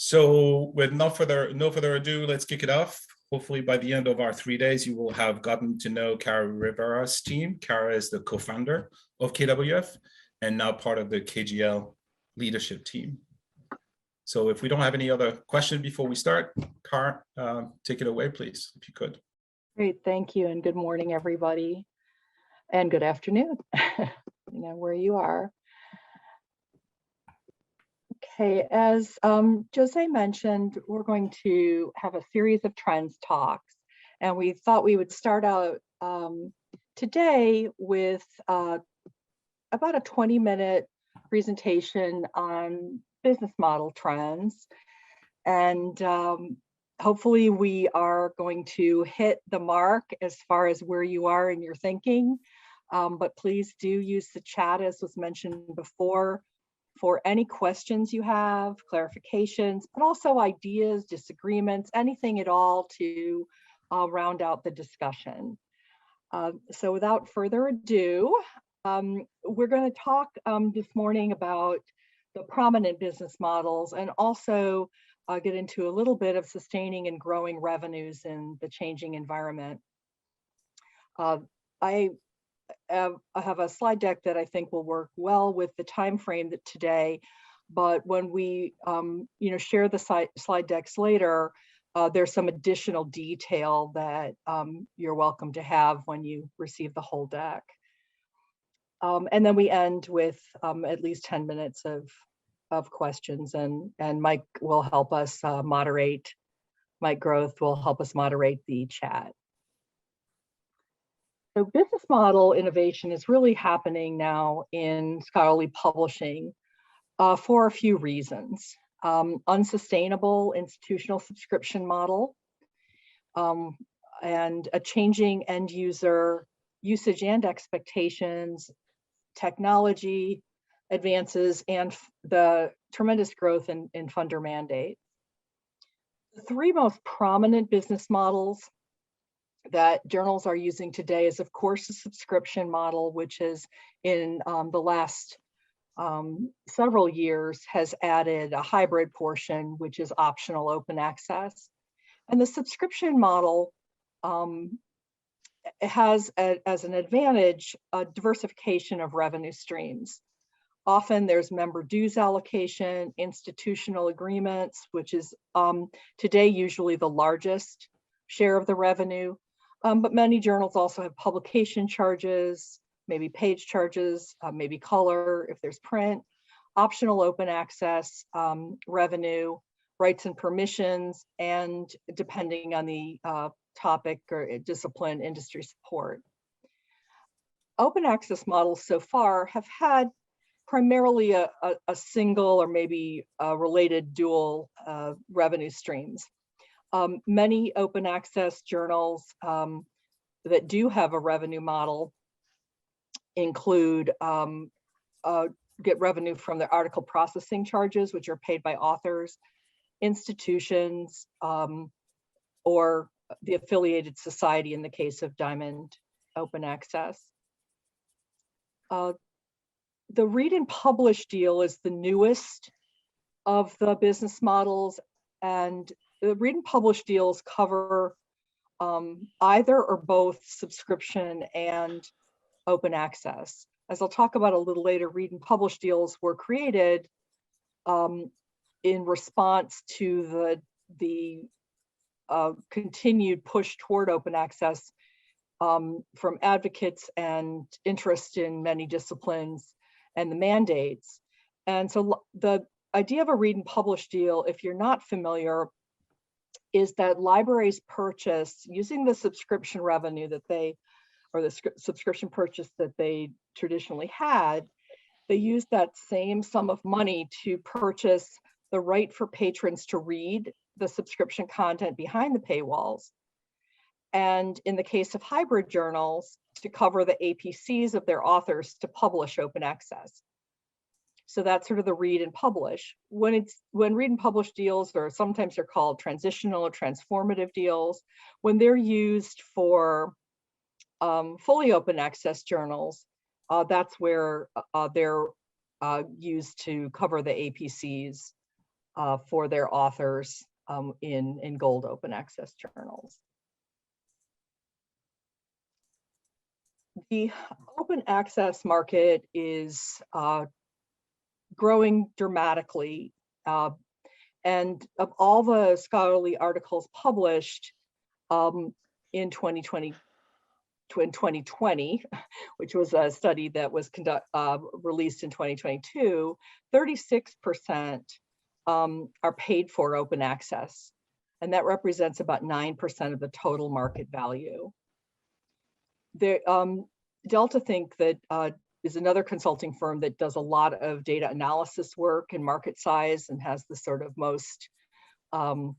So with no further ado, let's kick it off. Hopefully by the end of our 3 days, you will have gotten to know Cara Rivera's team. Cara is the co-founder of KWF and now part of the KGL leadership team. So if we don't have any other questions before we start, Cara, take it away, please, if you could. Great, thank you, and good morning, everybody, and good afternoon, where you are. Okay, as Jose mentioned, we're going to have a series of trends talks, and we thought we would start out today with about a 20-minute presentation on business model trends. And hopefully we are going to hit the mark as far as where you are in your thinking. But please do use the chat, as was mentioned before, for any questions you have, clarifications, but also ideas, disagreements, anything at all to round out the discussion. So without further ado, we're going to talk this morning about the prominent business models and also get into a little bit of sustaining and growing revenues in the changing environment. I have a slide deck that I think will work well with the time frame that today, but when we share the slide decks later, there's some additional detail that you're welcome to have when you receive the whole deck. And then we end with at least 10 minutes of questions, and Mike will help us moderate. Mike Groth will help us moderate the chat. So business model innovation is really happening now in scholarly publishing for a few reasons. Unsustainable institutional subscription model and a changing end user usage and expectations, technology advances, and the tremendous growth in funder mandate. The three most prominent business models that journals are using today is, of course, the subscription model, which is in the last several years has added a hybrid portion, which is optional open access. And the subscription model has as an advantage a diversification of revenue streams. Often there's member dues allocation, institutional agreements, which is today usually the largest share of the revenue. But many journals also have publication charges, maybe page charges, maybe color if there's print, optional open access revenue, rights and permissions, and depending on the topic or discipline, industry support. Open access models so far have had primarily a single or maybe related dual revenue streams. Many open access journals that do have a revenue model include get revenue from their article processing charges, which are paid by authors, institutions, or the affiliated society in the case of Diamond Open Access. The read and publish deal is the newest of the business models, and the read and publish deals cover either or both subscription and open access. As I'll talk about a little later, read and publish deals were created in response to the continued push toward open access from advocates and interest in many disciplines and the mandates. And so the idea of a read and publish deal, if you're not familiar, is that libraries purchase using the subscription revenue that they, or the subscription purchase that they traditionally had, they use that same sum of money to purchase the right for patrons to read the subscription content behind the paywalls. And in the case of hybrid journals, to cover the APCs of their authors to publish open access. So that's sort of the read and publish. When read and publish deals, or sometimes they're called transitional or transformative deals, when they're used for fully open access journals, that's where they're used to cover the APCs for their authors in gold open access journals. The open access market is growing dramatically. And of all the scholarly articles published in 2020, which was a study that was released in 2022, 36% are paid for open access. And that represents about 9% of the total market value. Delta Think that is another consulting firm that does a lot of data analysis work and market size and has the sort of most, the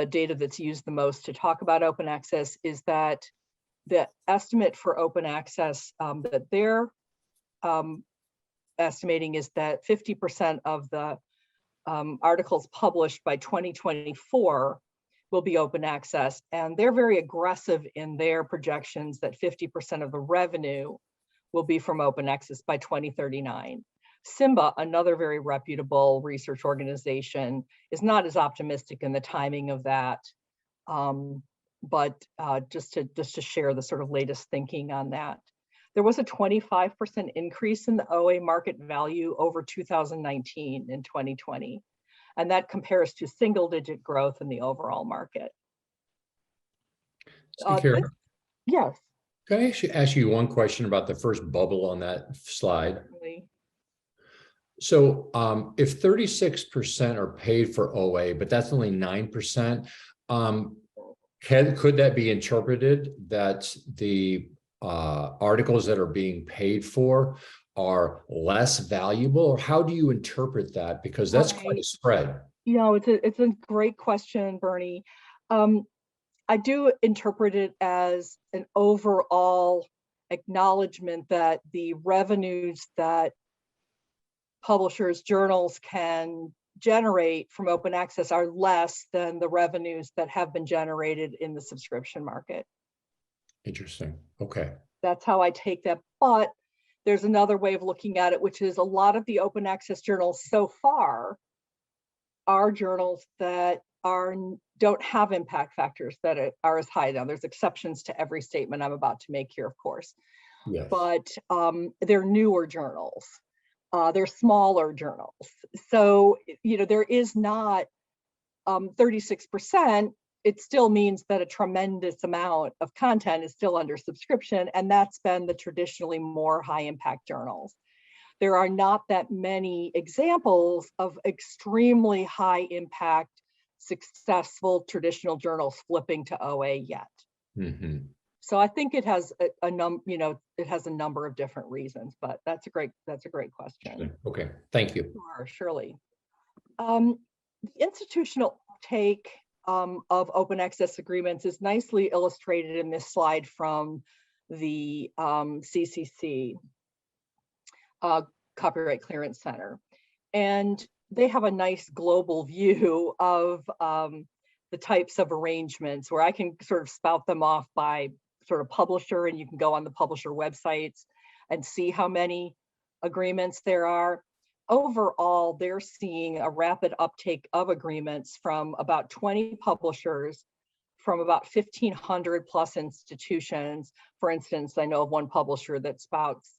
data that's used the most to talk about open access, is that the estimate for open access that they're estimating is that 50% of the articles published by 2024 will be open access. And they're very aggressive in their projections that 50% of the revenue will be from open access by 2039. SIMBA, another very reputable research organization, is not as optimistic in the timing of that. But just to share the sort of latest thinking on that. There was a 25% increase in the OA market value over 2019 in 2020. And that compares to single-digit growth in the overall market. Cara, yes. can I ask you one question about the first bubble on that slide? Certainly. So if 36% are paid for OA, but that's only 9%, could that be interpreted that the articles that are being paid for are less valuable, or how do you interpret that? Because that's quite a spread. You know, it's a great question, Bernie. I do interpret it as an overall acknowledgement that the revenues that publishers, journals can generate from open access are less than the revenues that have been generated in the subscription market. Interesting. Okay. That's how I take that. But there's another way of looking at it, which is a lot of the open access journals so far are journals that don't have impact factors that are as high. Now, there's exceptions to every statement I'm about to make here, of course. Yes. But they're newer journals. They're smaller journals. So, you know, there is not 36%. It still means that a tremendous amount of content is still under subscription, and that's been the traditionally more high impact journals. There are not that many examples of extremely high impact, successful traditional journals flipping to OA yet. Mm-hmm. So I think it has it has a number of different reasons, but that's a great question. Okay, thank you. Sure, surely. The institutional uptake of open access agreements is nicely illustrated in this slide from the CCC, Copyright Clearance Center. And they have a nice global view of the types of arrangements where I can sort of spout them off by sort of publisher, and you can go on the publisher websites and see how many agreements there are. Overall, they're seeing a rapid uptake of agreements from about 20 publishers, from about 1,500 plus institutions. For instance, I know of one publisher that spouts,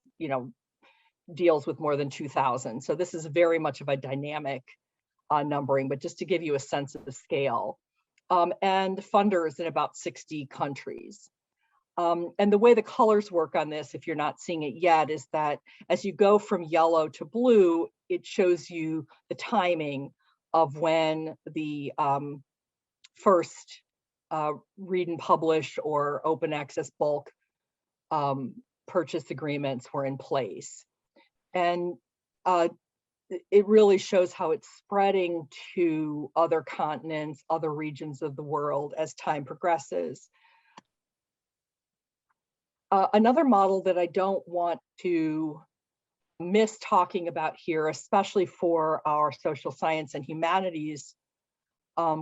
deals with more than 2,000. So this is very much of a dynamic numbering, but just to give you a sense of the scale. And funders in about 60 countries. And the way the colors work on this, if you're not seeing it yet, is that as you go from yellow to blue, it shows you the timing of when the first read and publish or open access bulk purchase agreements were in place. And it really shows how it's spreading to other continents, other regions of the world as time progresses. Another model that I don't want to miss talking about here, especially for our social science and humanities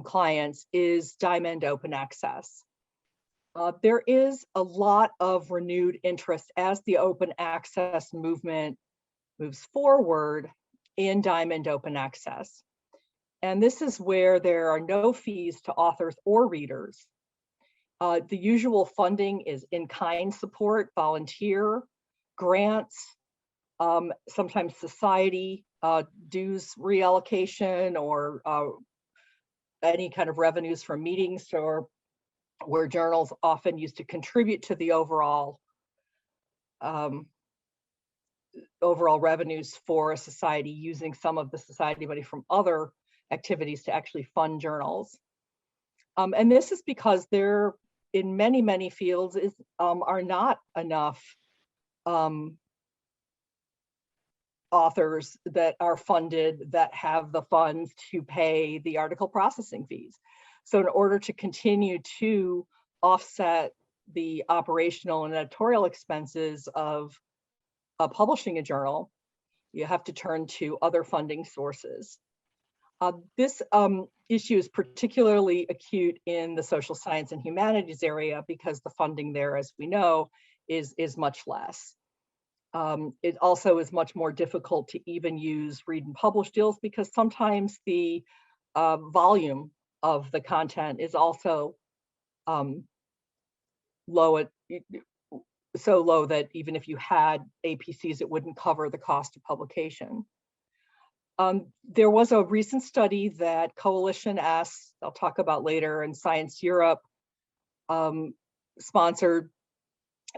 clients, is Diamond Open Access. There is a lot of renewed interest as the open access movement moves forward in Diamond Open Access. And this is where there are no fees to authors or readers. The usual funding is in-kind support, volunteer, grants, sometimes society dues reallocation, or any kind of revenues from meetings, or where journals often used to contribute to the overall revenues for a society, using some of the society money from other activities to actually fund journals. And this is because there, in many, many fields, are not enough authors that are funded that have the funds to pay the article processing fees. So in order to continue to offset the operational and editorial expenses of publishing a journal, you have to turn to other funding sources. This issue is particularly acute in the social science and humanities area because the funding there, as we know, is much less. It also is much more difficult to even use read and publish deals because sometimes the volume of the content is also so low that even if you had APCs, it wouldn't cover the cost of publication. There was a recent study that Coalition S, I'll talk about later, and Science Europe sponsored,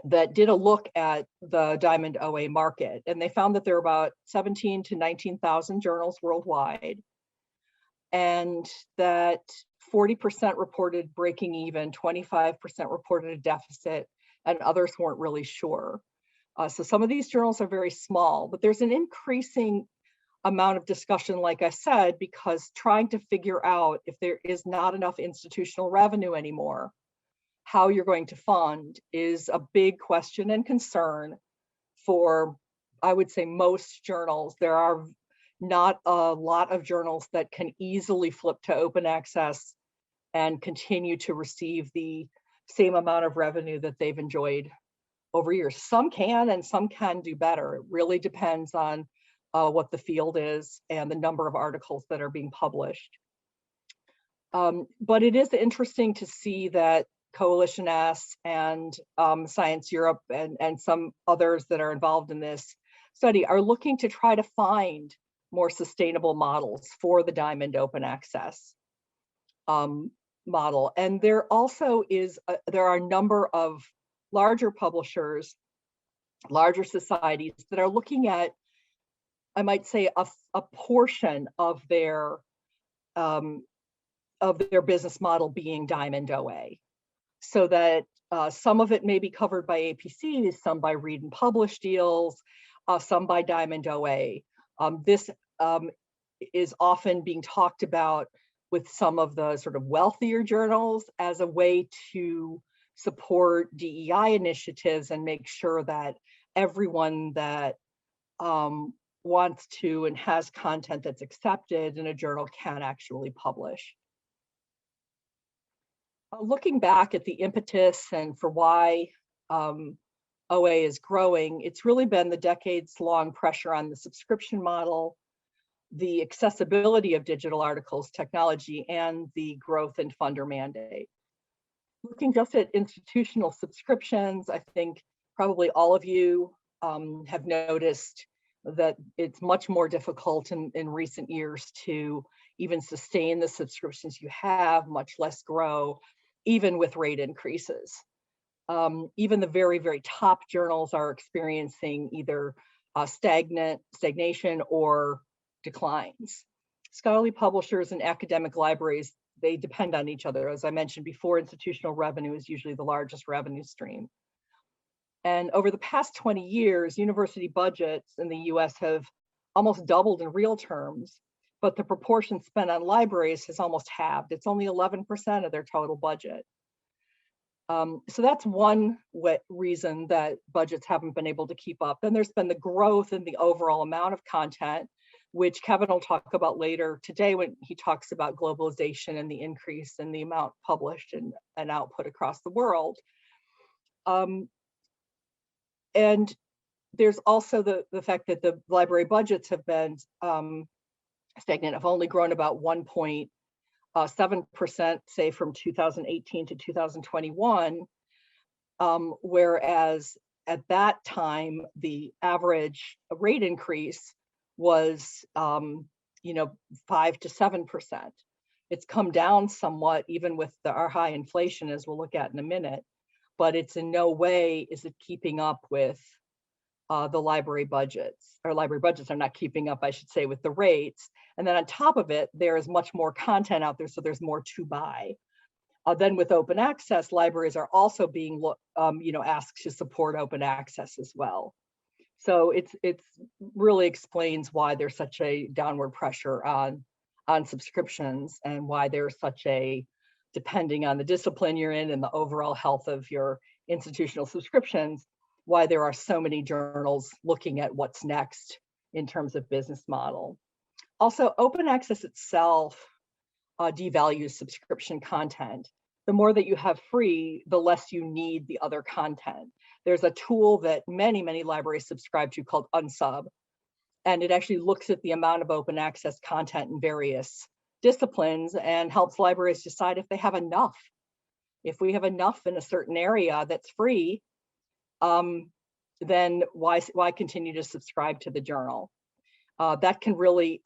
that did a look at the Diamond OA market, and they found that there are about 17,000 to 19,000 journals worldwide, and that 40% reported breaking even, 25% reported a deficit, and others weren't really sure. So some of these journals are very small, but there's an increasing amount of discussion, like I said, because trying to figure out if there is not enough institutional revenue anymore, how you're going to fund is a big question and concern for, I would say, most journals. There are not a lot of journals that can easily flip to open access and continue to receive the same amount of revenue that they've enjoyed over years. Some can, and some can do better. It really depends on what the field is and the number of articles that are being published. But it is interesting to see that Coalition S and Science Europe and some others that are involved in this study are looking to try to find more sustainable models for the Diamond Open Access model. And there also is, there are a number of larger publishers, larger societies that are looking at, I might say, a portion of their business model being Diamond OA, so that some of it may be covered by APCs, some by read and publish deals, some by Diamond OA. This is often being talked about with some of the sort of wealthier journals as a way to support DEI initiatives and make sure that everyone that wants to and has content that's accepted in a journal can actually publish. Looking back at the impetus and for why OA is growing, it's really been the decades-long pressure on the subscription model, the accessibility of digital articles technology, and the growth in funder mandate. Looking just at institutional subscriptions, I think probably all of you have noticed that it's much more difficult in recent years to even sustain the subscriptions you have, much less grow, even with rate increases. Even the very, very top journals are experiencing either stagnation or declines. Scholarly publishers and academic libraries, they depend on each other. As I mentioned before, institutional revenue is usually the largest revenue stream. And over the past 20 years, university budgets in the US have almost doubled in real terms, but the proportion spent on libraries has almost halved. It's only 11% of their total budget. So that's one reason that budgets haven't been able to keep up. Then there's been the growth in the overall amount of content, which Kevin will talk about later today when he talks about globalization and the increase in the amount published and output across the world. And there's also the fact that the library budgets have been stagnant, have only grown about 1.7%, say from 2018 to 2021, whereas at that time the average rate increase was 5 to 7%. It's come down somewhat, even with our high inflation, as we'll look at in a minute, but it's in no way is it keeping up with the library budgets. Or library budgets are not keeping up, I should say, with the rates. And then on top of it, there is much more content out there, so there's more to buy. Then with open access, libraries are also being asked to support open access as well. So it's really explains why there's such a downward pressure on subscriptions, and why there's such a, depending on the discipline you're in and the overall health of your institutional subscriptions, why there are so many journals looking at what's next in terms of business model. Also, open access itself devalues subscription content. The more that you have free, the less you need the other content. There's a tool that many libraries subscribe to called Unsub, and it actually looks at the amount of open access content in various disciplines and helps libraries decide if they have enough. If we have enough in a certain area that's free, then why continue to subscribe to the journal? That can really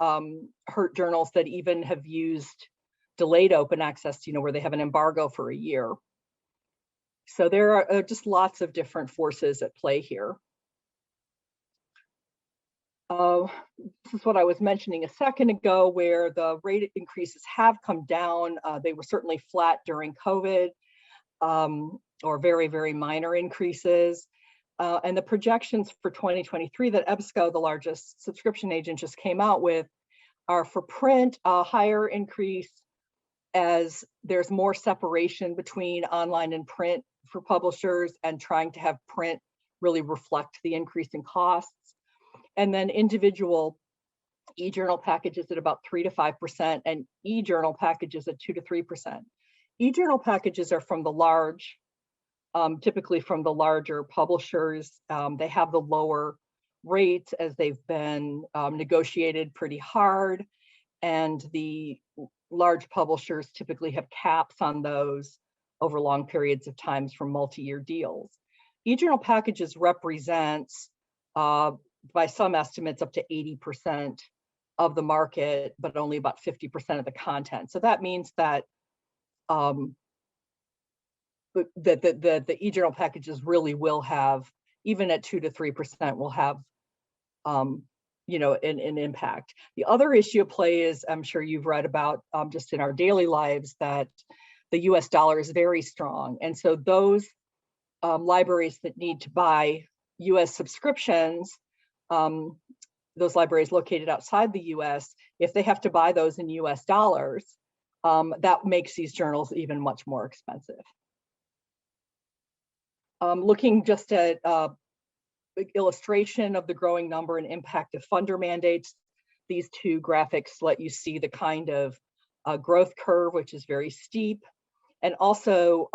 hurt journals that even have used delayed open access, where they have an embargo for a year. So there are just lots of different forces at play here. This is what I was mentioning a second ago, where the rate increases have come down. They were certainly flat during COVID, or very minor increases. And the projections for 2023 that EBSCO, the largest subscription agent, just came out with are for print, a higher increase as there's more separation between online and print for publishers, and trying to have print really reflect the increase in costs. And then individual e-journal packages at about 3 to 5%, and e-journal packages at 2 to 3%. E-journal packages are from the large, typically from the larger publishers. They have the lower rates as they've been negotiated pretty hard, and the large publishers typically have caps on those over long periods of times from multi-year deals. E-journal packages represents, by some estimates, up to 80% of the market, but only about 50% of the content. So that means that the e-journal packages really will have, even at 2 to 3%, will have an impact. The other issue at play is, I'm sure you've read about just in our daily lives, that the US dollar is very strong. And so those libraries that need to buy US subscriptions, those libraries located outside the US, if they have to buy those in US dollars, that makes these journals even much more expensive. Looking just at illustration of the growing number and impact of funder mandates, these two graphics let you see the kind of growth curve, which is very steep. And also,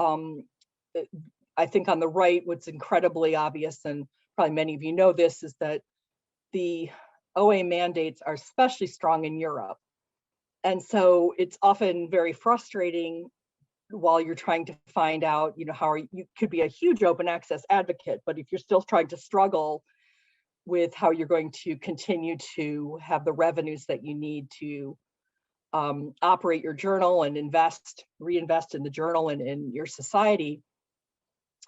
I think on the right, what's incredibly obvious, and probably many of you know this, is that the OA mandates are especially strong in Europe. And so it's often very frustrating while you're trying to find out, how you could be a huge open access advocate, but if you're still trying to struggle with how you're going to continue to have the revenues that you need to operate your journal and reinvest in the journal and in your society,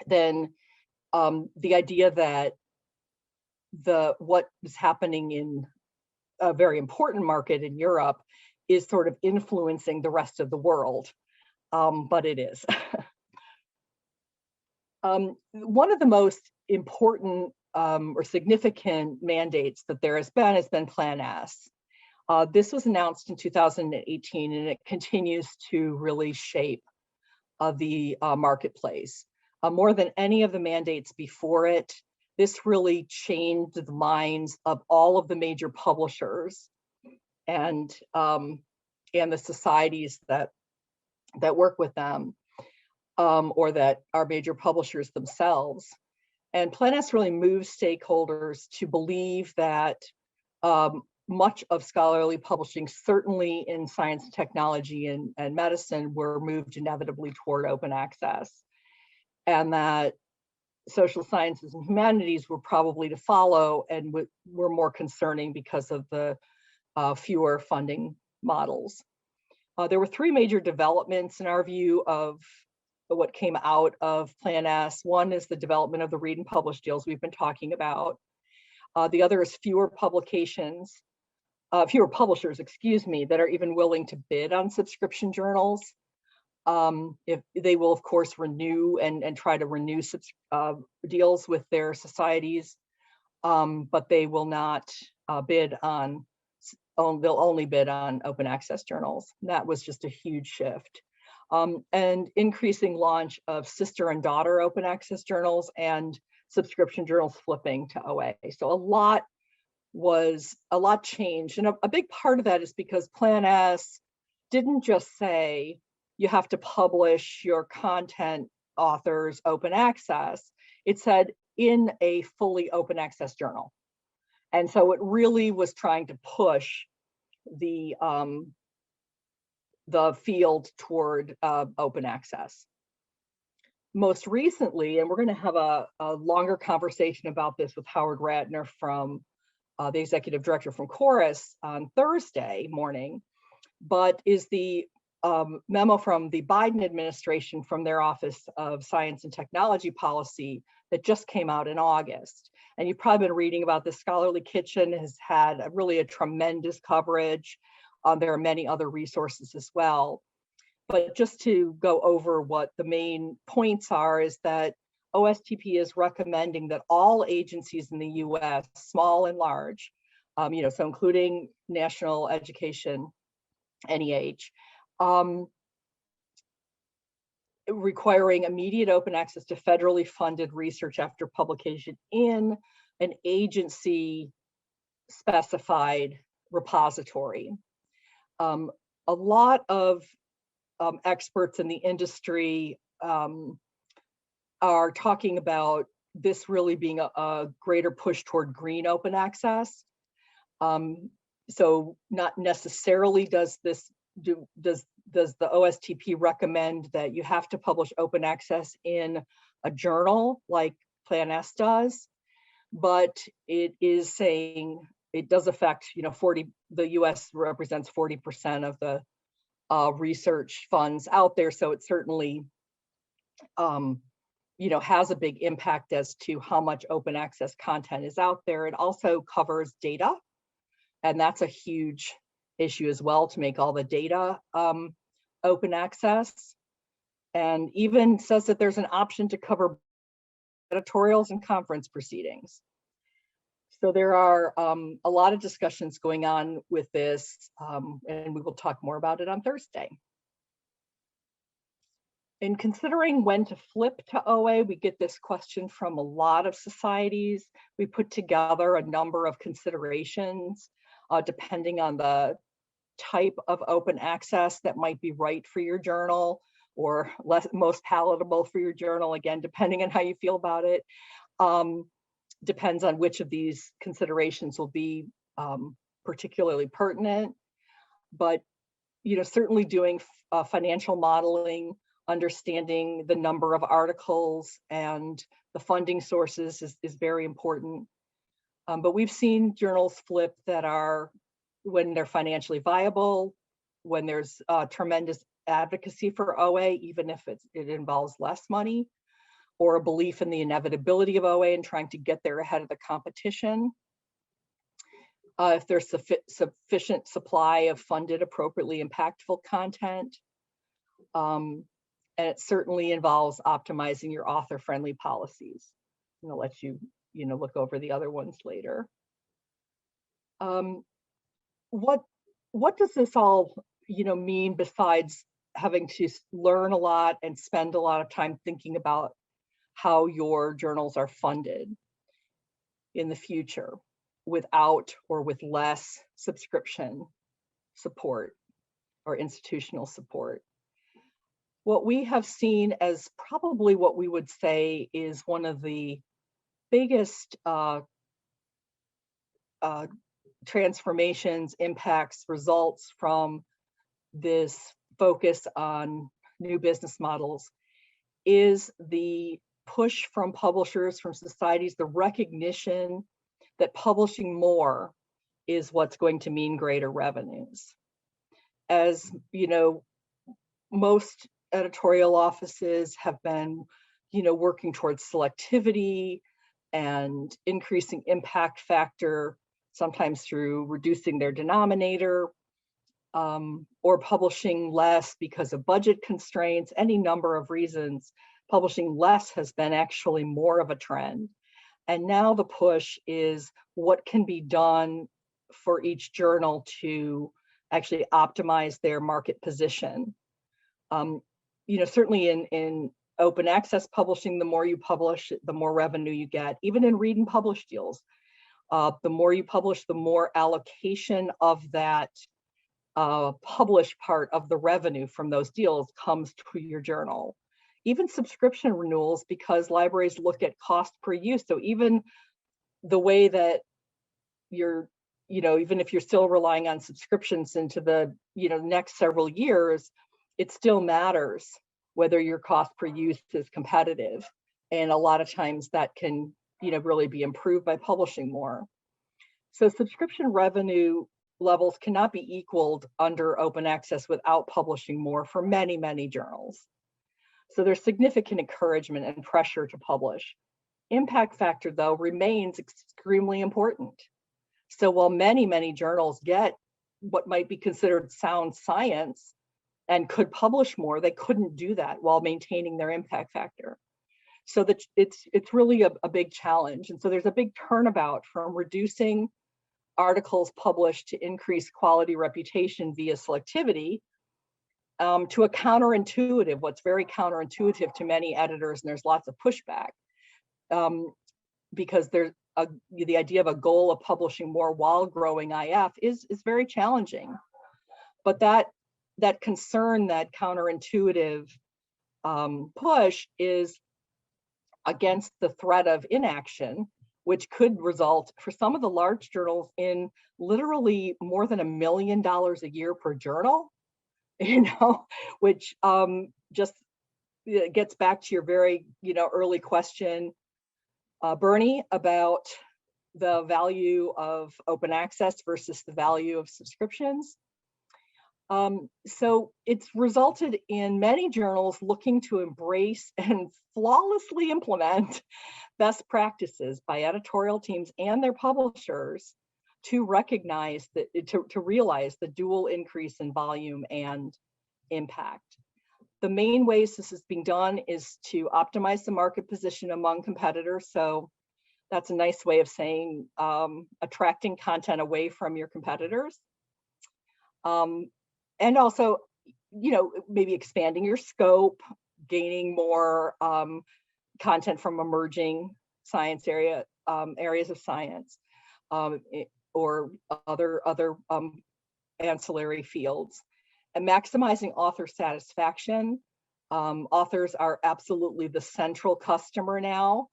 then the idea that what is happening in a very important market in Europe is sort of influencing the rest of the world, but it is. One of the most important or significant mandates that there has been Plan S. This was announced in 2018, and it continues to really shape the marketplace. More than any of the mandates before it, this really changed the minds of all of the major publishers and the societies that work with them, or that are major publishers themselves. And Plan S really moves stakeholders to believe that much of scholarly publishing, certainly in science and technology and medicine, were moved inevitably toward open access, and that social sciences and humanities were probably to follow and were more concerning because of the fewer funding models. There were three major developments in our view of what came out of Plan S. One is the development of the read and publish deals we've been talking about. The other is fewer publishers, excuse me, that are even willing to bid on subscription journals. If they will, of course, renew and try to renew deals with their societies, but they will not bid on, they'll only bid on open access journals. And that was just a huge shift. And increasing launch of sister and daughter open access journals and subscription journals flipping to OA. So a lot changed. And a big part of that is because Plan S didn't just say you have to publish your content authors open access. It said in a fully open access journal. And so it really was trying to push the field toward open access. Most recently, and we're going to have a longer conversation about this with Howard Ratner from the executive director from Chorus on Thursday morning, but is the memo from the Biden administration from their Office of Science and Technology Policy that just came out in August. And you've probably been reading about this. Scholarly Kitchen has had really a tremendous coverage. There are many other resources as well. But just to go over what the main points are is that OSTP is recommending that all agencies in the US, small and large, so including national education, NEH, requiring immediate open access to federally funded research after publication in an agency specified repository. A lot of experts in the industry are talking about this really being a greater push toward green open access. So not necessarily does the OSTP recommend that you have to publish open access in a journal like Plan S does, but it is saying it does affect, the US represents 40% of the research funds out there. So it certainly, has a big impact as to how much open access content is out there. It also covers data, and that's a huge issue as well, to make all the data open access, and even says that there's an option to cover editorials and conference proceedings. So there are a lot of discussions going on with this, and we will talk more about it on Thursday. In considering when to flip to OA, we get this question from a lot of societies. We put together a number of considerations depending on the type of open access that might be right for your journal, or most palatable for your journal, again, depending on how you feel about it. Depends on which of these considerations will be particularly pertinent. But certainly doing financial modeling, understanding the number of articles and the funding sources is very important. But we've seen journals flip that are when they're financially viable, when there's tremendous advocacy for OA, even if it involves less money, or a belief in the inevitability of OA and trying to get there ahead of the competition. If there's sufficient supply of funded, appropriately impactful content. And it certainly involves optimizing your author-friendly policies. And I'll let you, look over the other ones later. What does this all, mean besides having to learn a lot and spend a lot of time thinking about how your journals are funded in the future without or with less subscription support or institutional support? What we have seen as probably what we would say is one of the biggest transformations, impacts, results from this focus on new business models is the push from publishers, from societies, the recognition that publishing more is what's going to mean greater revenues. As you know, most editorial offices have been, working towards selectivity and increasing impact factor, sometimes through reducing their denominator, or publishing less because of budget constraints, any number of reasons. Publishing less has been actually more of a trend. And now the push is what can be done for each journal to actually optimize their market position. Certainly in open access publishing, the more you publish, the more revenue you get. Even in read and publish deals, the more you publish, the more allocation of that published part of the revenue from those deals comes to your journal. Even subscription renewals, because libraries look at cost per use. So even the way that you're, even if you're still relying on subscriptions into the, next several years, it still matters whether your cost per use is competitive. And a lot of times that can, really be improved by publishing more. So subscription revenue levels cannot be equaled under open access without publishing more for many, many journals. So there's significant encouragement and pressure to publish. Impact factor, though, remains extremely important. So while many, many journals get what might be considered sound science and could publish more, they couldn't do that while maintaining their impact factor. So that it's really a big challenge. And so there's a big turnabout from reducing articles published to increase quality reputation via selectivity, to a counterintuitive, what's very counterintuitive to many editors, and there's lots of pushback, because there's the idea of a goal of publishing more while growing IF is very challenging. But that concern, that counterintuitive push is against the threat of inaction, which could result for some of the large journals in literally more than $1 million a year per journal, which just gets back to your very, early question, Bernie, about the value of open access versus the value of subscriptions. So it's resulted in many journals looking to embrace and flawlessly implement best practices by editorial teams and their publishers to recognize that, to realize the dual increase in volume and impact. The main ways this is being done is to optimize the market position among competitors. So that's a nice way of saying attracting content away from your competitors. And also, maybe expanding your scope, gaining more content from emerging science areas of science, or other ancillary fields, and maximizing author satisfaction. Authors are absolutely the central customer now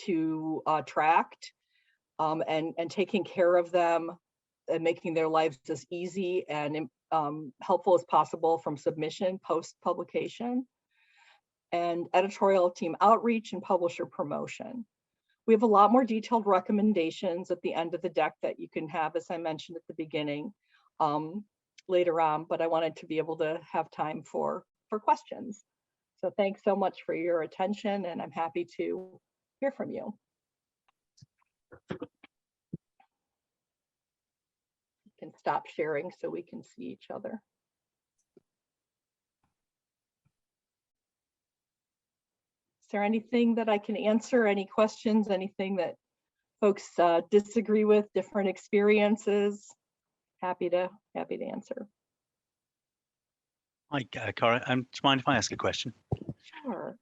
to attract, and taking care of them and making their lives as easy and helpful as possible from submission, post-publication, and editorial team outreach and publisher promotion. We have a lot more detailed recommendations at the end of the deck that you can have, as I mentioned at the beginning, later on, but I wanted to be able to have time for questions. So thanks so much for your attention, and I'm happy to hear from you. Can stop sharing so we can see each other. Is there anything that I can answer? Any questions? Anything that folks disagree with? Different experiences? Happy to answer. Hi, Cara. Do you mind if I ask a question? Sure.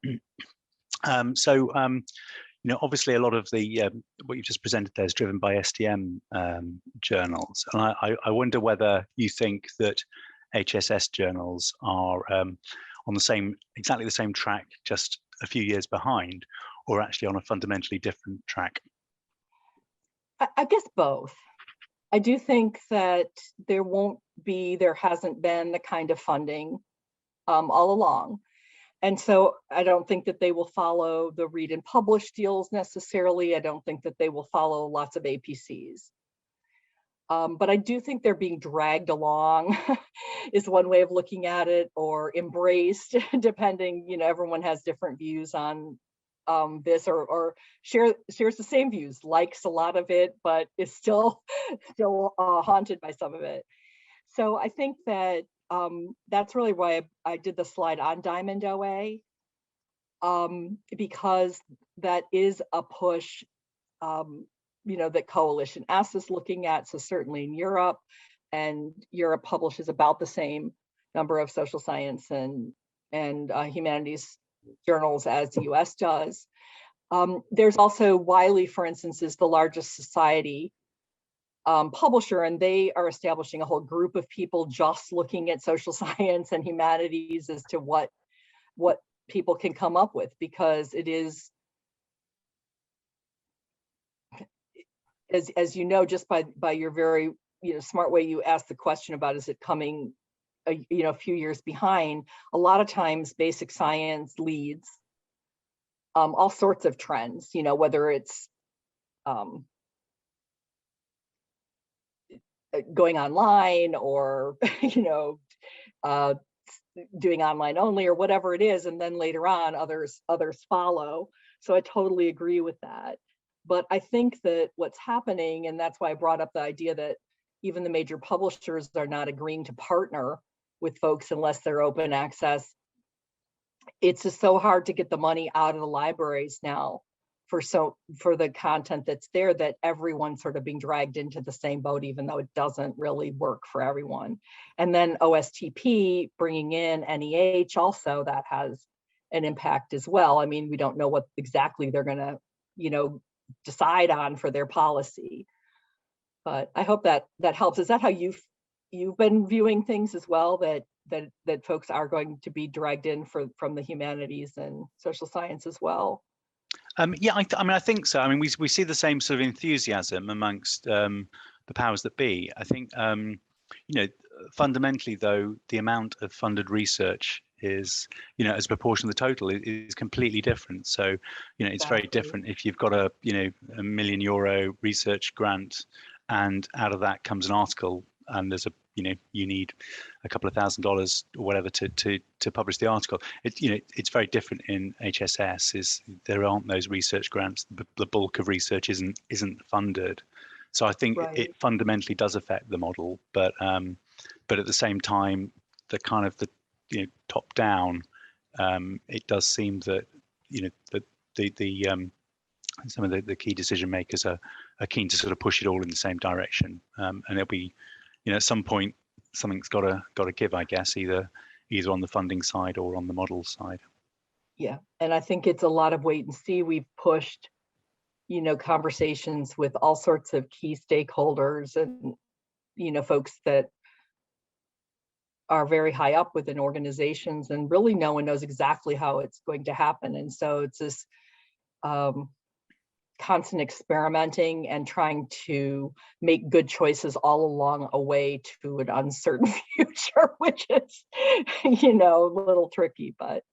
Obviously a lot of the what you just presented there is driven by STM journals, and I wonder whether you think that HSS journals are on exactly the same track, just a few years behind, or actually on a fundamentally different track? I guess both. I do think that there hasn't been the kind of funding all along. And so I don't think that they will follow the read and publish deals necessarily. I don't think that they will follow lots of APCs. But I do think they're being dragged along is one way of looking at it, or embraced, depending, everyone has different views on this, or shares the same views, likes a lot of it, but is still haunted by some of it. So I think that that's really why I did the slide on Diamond OA, because that is a push that Coalition S is looking at. So certainly in Europe, and Europe publishes about the same number of social science and humanities journals as the US does. There's also Wiley, for instance, is the largest society publisher, and they are establishing a whole group of people just looking at social science and humanities as to what people can come up with, because it is, as you know, just by your very smart way you asked the question about, is it coming a few years behind? A lot of times basic science leads all sorts of trends, whether it's going online, or doing online only, or whatever it is, and then later on others follow. So I totally agree with that. But I think that what's happening, and that's why I brought up the idea that even the major publishers are not agreeing to partner with folks unless they're open access. It's just so hard to get the money out of the libraries now for the content that's there, that everyone's sort of being dragged into the same boat, even though it doesn't really work for everyone. And then OSTP bringing in NEH also, that has an impact as well. I mean, we don't know what exactly they're going to decide on for their policy, but I hope that helps. Is that how you've been viewing things as well, that folks are going to be dragged in from the humanities and social science as well? Yeah, I think so. I mean, we see the same sort of enthusiasm amongst the powers that be. I think fundamentally, though, the amount of funded research is, as a proportion of the total, is completely different. So, it's very different if you've got a €1 million research grant, and out of that comes an article, and there's you need a couple of $1,000s or whatever to publish the article. It's very different in HSS. There aren't those research grants. The bulk of research isn't funded. So I think it fundamentally does affect the model, but at the same time, the kind of the top down, it does seem that that some of the key decision makers are keen to sort of push it all in the same direction, and it'll be at some point something's got to give, I guess, either on the funding side or on the model side. Yeah, and I think it's a lot of wait and see. We've pushed conversations with all sorts of key stakeholders and folks that are very high up within organizations, and really no one knows exactly how it's going to happen. And so it's this constant experimenting and trying to make good choices all along a way to an uncertain future, which is a little tricky, but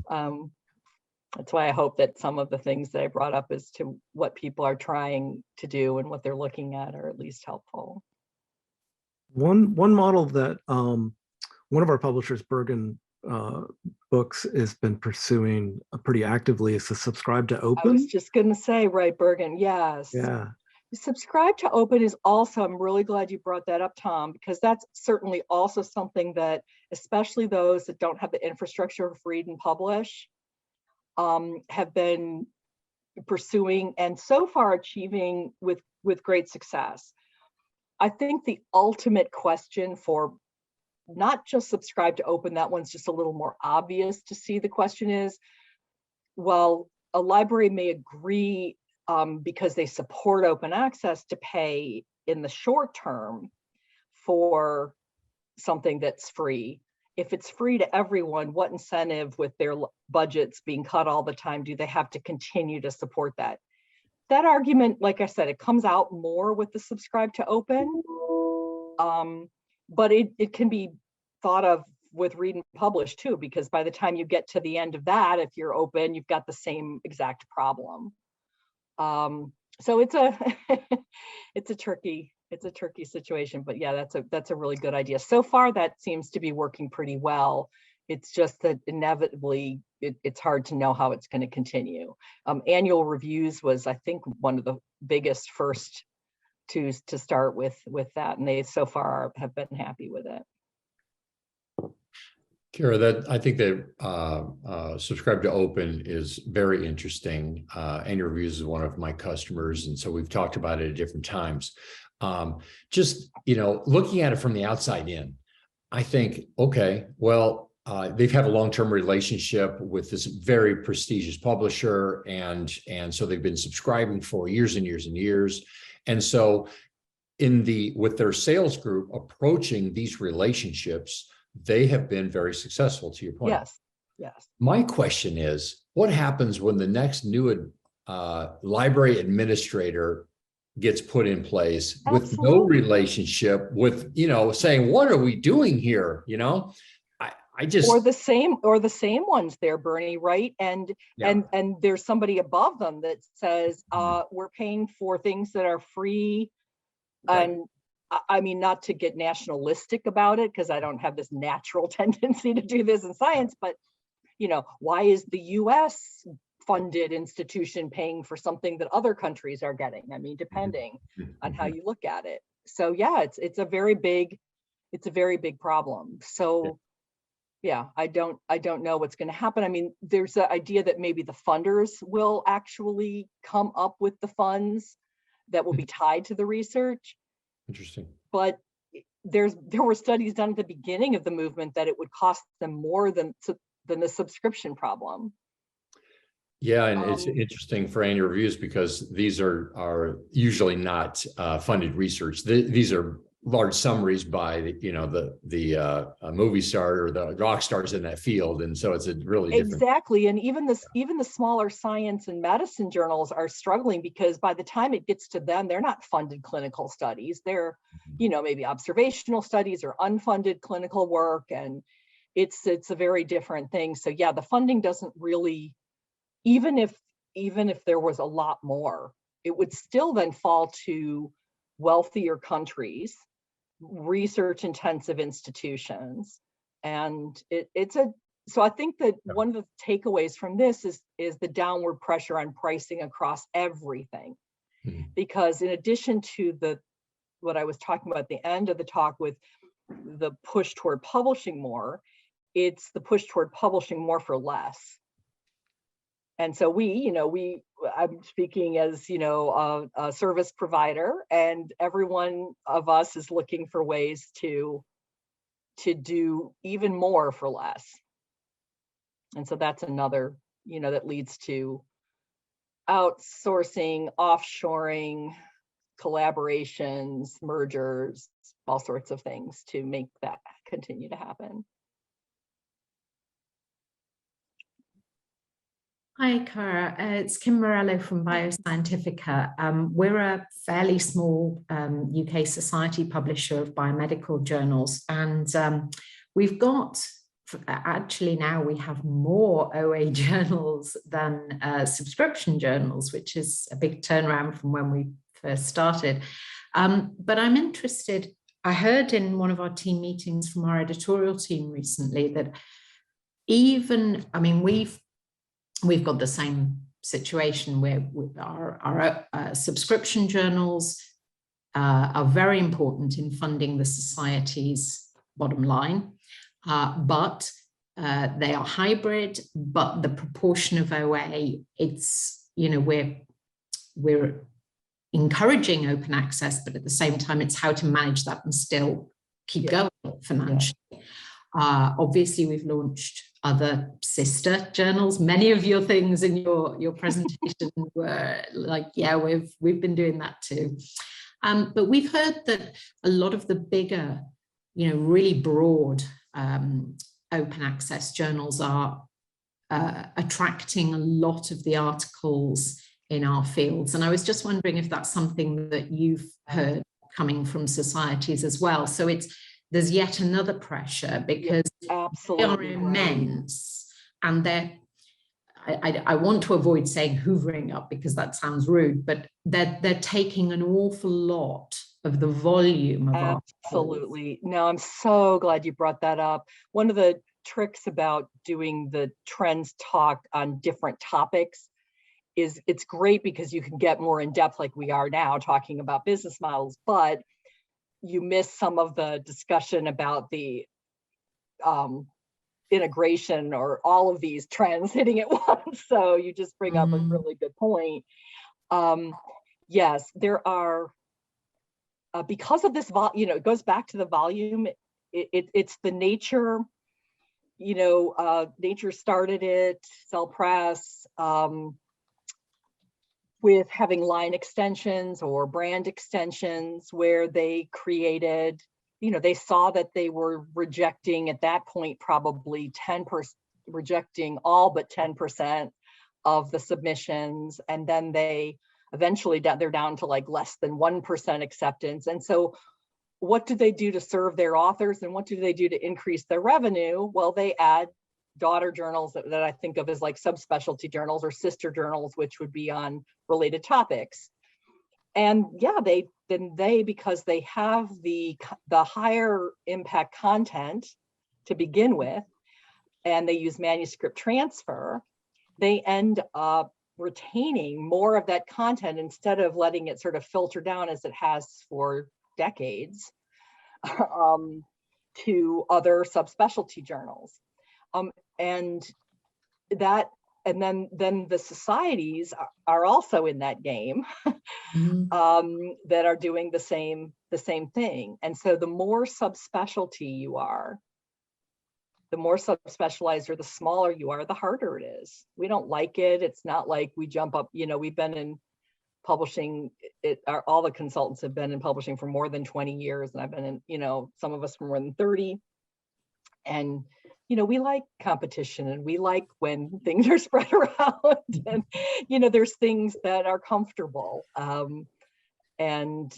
that's why I hope that some of the things that I brought up as to what people are trying to do and what they're looking at are at least helpful. One model that one of our publishers, Bergen Books, has been pursuing pretty actively is to subscribe to open. I was just going to say, right, Bergen, yes. Yeah. Subscribe to open is also, I'm really glad you brought that up, Tom, because that's certainly also something that, especially those that don't have the infrastructure of read and publish, have been pursuing and so far achieving with great success. I think the ultimate question for not just subscribe to open, that one's just a little more obvious to see. The question is, well, a library may agree because they support open access to pay in the short term for something that's free if it's free to everyone, what incentive with their budgets being cut all the time do they have to continue to support that? That argument, like I said, it comes out more with the subscribe to open, but it can be thought of with read and publish too, because by the time you get to the end of that, if you're open, you've got the same exact problem. So it's a it's a tricky situation, but yeah, that's a really good idea. So far, that seems to be working pretty well. It's just that inevitably it's hard to know how it's going to continue. Annual reviews was, I think, one of the biggest first to start with that, and they so far have been happy with it. Cara, I think that subscribe to open is very interesting. Annual reviews is one of my customers, and so we've talked about it at different times. Just, looking at it from the outside in, I think, okay, well, they've had a long-term relationship with this very prestigious publisher, and so they've been subscribing for years and years and years. And so with their sales group approaching these relationships, they have been very successful, to your point. Yes. My question is, what happens when the next new library administrator gets put in place with no relationship with, saying, what are we doing here? I just, or the same ones there, Bernie, right? And there's somebody above them that says, we're paying for things that are free. Right. And I mean, not to get nationalistic about it, because I don't have this natural tendency to do this in science, but why is the US funded institution paying for something that other countries are getting? I mean, depending on how you look at it. So yeah, it's a very big problem. So yeah, I don't know what's going to happen. I mean, there's the idea that maybe the funders will actually come up with the funds that will be tied to the research. Interesting. But there were studies done at the beginning of the movement that it would cost them more than the subscription problem. Yeah, and it's interesting for annual reviews because these are usually not funded research. These are large summaries by the movie star or the rock stars in that field, and so it's a really different. Exactly, and even the smaller science and medicine journals are struggling because by the time it gets to them, they're not funded clinical studies. They're maybe observational studies or unfunded clinical work, and it's a very different thing. So yeah, the funding doesn't really, even if there was a lot more, it would still then fall to wealthier countries, research intensive institutions, and so I think that one of the takeaways from this is the downward pressure on pricing across everything. Because in addition to what I was talking about at the end of the talk with the push toward publishing more, it's the push toward publishing more for less. And so I'm speaking as, a service provider, and every one of us is looking for ways to do even more for less. And so that's another, that leads to outsourcing, offshoring, collaborations, mergers, all sorts of things to make that continue to happen. Hi, Cara. It's Kim Morello from Bioscientifica. We're a fairly small UK society publisher of biomedical journals, and we've got, actually now we have more OA journals than subscription journals, which is a big turnaround from when we first started. But I'm interested, I heard in one of our team meetings from our editorial team recently that we've got the same situation where our subscription journals are very important in funding the society's bottom line, but they are hybrid, but the proportion of OA, it's, we're encouraging open access, but at the same time, it's how to manage that and still keep going financially. Obviously, we've launched other sister journals. Many of your things in your presentation were like, yeah, we've been doing that too. But we've heard that a lot of the bigger, really broad open access journals are attracting a lot of the articles in our fields. And I was just wondering if that's something that you've heard coming from societies as well. So there's yet another pressure, because absolutely they are immense, and I want to avoid saying hoovering up, because that sounds rude, but they're taking an awful lot of the volume of absolutely. No, I'm so glad you brought that up. One of the tricks about doing the trends talk on different topics is it's great because you can get more in depth, like we are now talking about business models, but you miss some of the discussion about the integration or all of these trends hitting at once. So you just bring up a really good point. Yes, there are, because of this, it goes back to the volume. It's the nature, nature started it, Cell Press, with having line extensions or brand extensions, where they created, they saw that they were rejecting at that point probably 10%, rejecting all but 10% of the submissions. And then they eventually, they're down to like less than 1% acceptance. And so what do they do to serve their authors, and what do they do to increase their revenue? Well, they add daughter journals that I think of as like subspecialty journals or sister journals, which would be on related topics. And yeah, because they have the higher impact content to begin with, and they use manuscript transfer, they end up retaining more of that content instead of letting it sort of filter down as it has for decades to other subspecialty journals. And then the societies are also in that game, that are doing the same thing. And so the more subspecialty you are, the more subspecialized or the smaller you are, the harder it is. We don't like it. It's not like we jump up, we've been in publishing, all the consultants have been in publishing for more than 20 years. And I've been in, some of us for more than 30. And we like competition, and we like when things are spread around, and there's things that are comfortable, and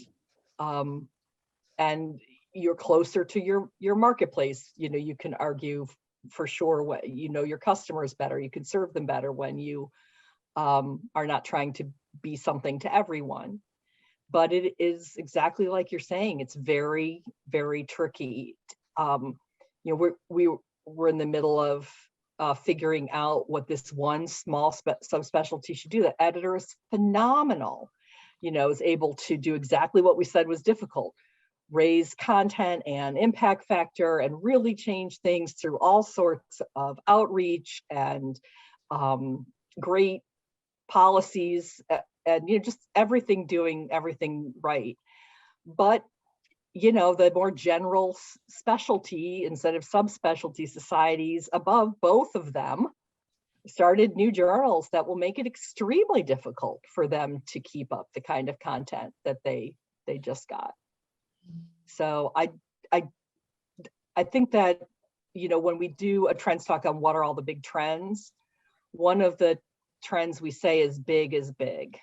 you're closer to your marketplace. You can argue for sure what your customers better. You can serve them better when you are not trying to be something to everyone. But it is exactly like you're saying. It's very, very tricky. We're in the middle of figuring out what this one small subspecialty should do. The editor is phenomenal, is able to do exactly what we said was difficult: raise content and impact factor, and really change things through all sorts of outreach and great policies, and just doing everything right. But the more general specialty instead of subspecialty societies above both of them started new journals that will make it extremely difficult for them to keep up the kind of content that they just got. So I think that, when we do a trends talk on what are all the big trends, one of the trends we say is big is big.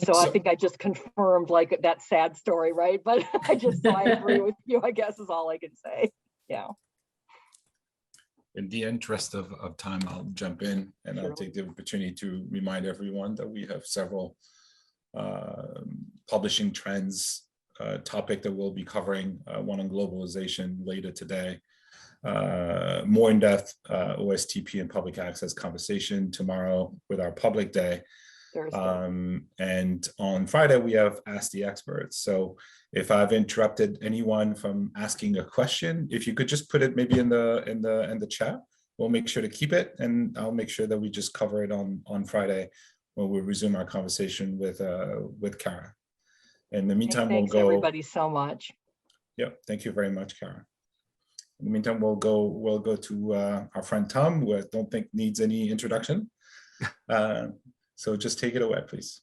So I think I just confirmed like that sad story, right? But I agree with you, I guess, is all I can say. Yeah. In the interest of time, I'll jump in, and Sure. I'll take the opportunity to remind everyone that we have several publishing trends topic that we'll be covering, one on globalization later today. More in-depth OSTP and public access conversation tomorrow with our public day. And on Friday we have Ask the Experts. So if I've interrupted anyone from asking a question, if you could just put it maybe in the chat, we'll make sure to keep it, and I'll make sure that we just cover it on Friday when we resume our conversation with Cara. In the meantime, thanks everybody so much. Yeah, thank you very much, Cara. In the meantime, we'll go to our friend Tom, who I don't think needs any introduction. So just take it away, please.